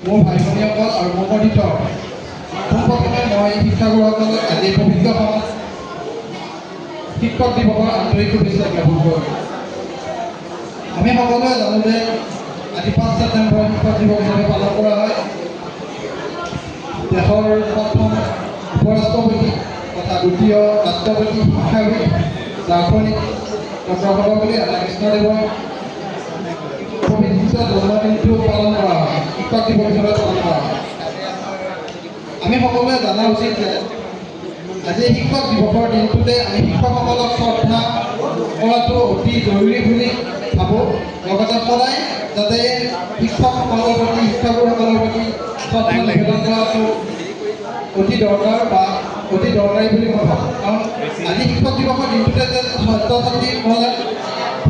মোৰ ভাই ভনীসকল আৰু মোৰ অডিটৰ পোনপ্ৰথমে মই শিক্ষাগুৰুসকলক আজি পবিত্ৰ সমাজ শিক্ষক দিৱসৰ আন্তৰিক শুভেচ্ছা জ্ঞাপন কৰোঁ। আমি সকলোৱে জানো যে আজি 5 ছেপ্টেম্বৰ শিক্ষক দিৱস হিচাপে পালন কৰা হয়। দেশৰ প্ৰথম উপৰাষ্ট্ৰপতি তথা দ্বিতীয় ৰাষ্ট্ৰপতি শিক্ষাবিদ দাৰ্শনিক ডক্টৰ সৰ্বপল্লী ৰাধাকৃষ্ণদেৱৰ পবিত্ৰ জন্মদিনটো পালন কৰা হয়, শিক্ষক দিৱস হিচাপে পালন কৰা হয়। আমি সকলোৱে জনা উচিত যে আজি শিক্ষক দিৱসৰ দিনটোতে আমি শিক্ষকসকলক শ্ৰদ্ধা কৰাটো অতি জৰুৰী বুলি ভাবোঁ। লগতে সদায় যাতে শিক্ষকসকলৰ প্ৰতি শিক্ষাগুৰুসকলৰ প্ৰতি শ্ৰদ্ধা নিবেদন কৰাটো অতি দৰকাৰ বা অতি দৰকাৰী বুলি মই ভাবোঁ। কাৰণ আজি শিক্ষক দিৱসৰ দিনটোতে যে ছাত্ৰ ছাত্ৰীসকলে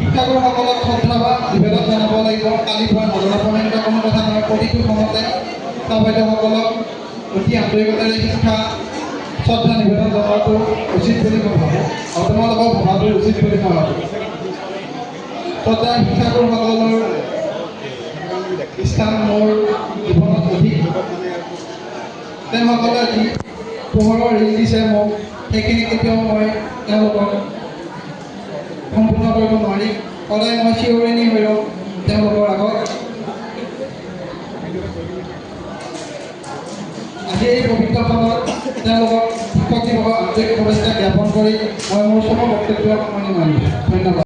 শিক্ষাগুৰুসকলক শ্ৰদ্ধা বা নিবেদন জনাব লাগিব, কালি পৰা নজনাব এনেকুৱা কোনো কথা নহয়। প্ৰতিটো সময়তে শিক্ষক বাইদেউসকলক অতি আন্তৰিকতাৰে শিক্ষা শ্ৰদ্ধা নিবেদন জনোৱাটো উচিত বুলি মই ভাবোঁ আৰু তোমালোকক ভবাটো উচিত বুলি মই ভাবোঁ। শ্ৰদ্ধা শিক্ষাগুৰুসকলৰ স্থান মোৰ জীৱনত অধিক। তেওঁসকলে যি পোহৰৰ ঋণ দিছে মোক, সেইখিনি কেতিয়াও মই তেওঁলোকক সম্পূৰ্ণ কৰিব নোৱাৰিম। সদায় মই চিৰঋণী হৈ ৰ'ম তেওঁলোকৰ আগত। আজি এই পবিত্ৰ সময়ত তেওঁলোকক শিক্ষক দিৱসৰ আন্তৰিক শুভেচ্ছা জ্ঞাপন কৰি মই মোৰ চমু বক্তব্য সামৰণি মাৰিছোঁ। ধন্যবাদ।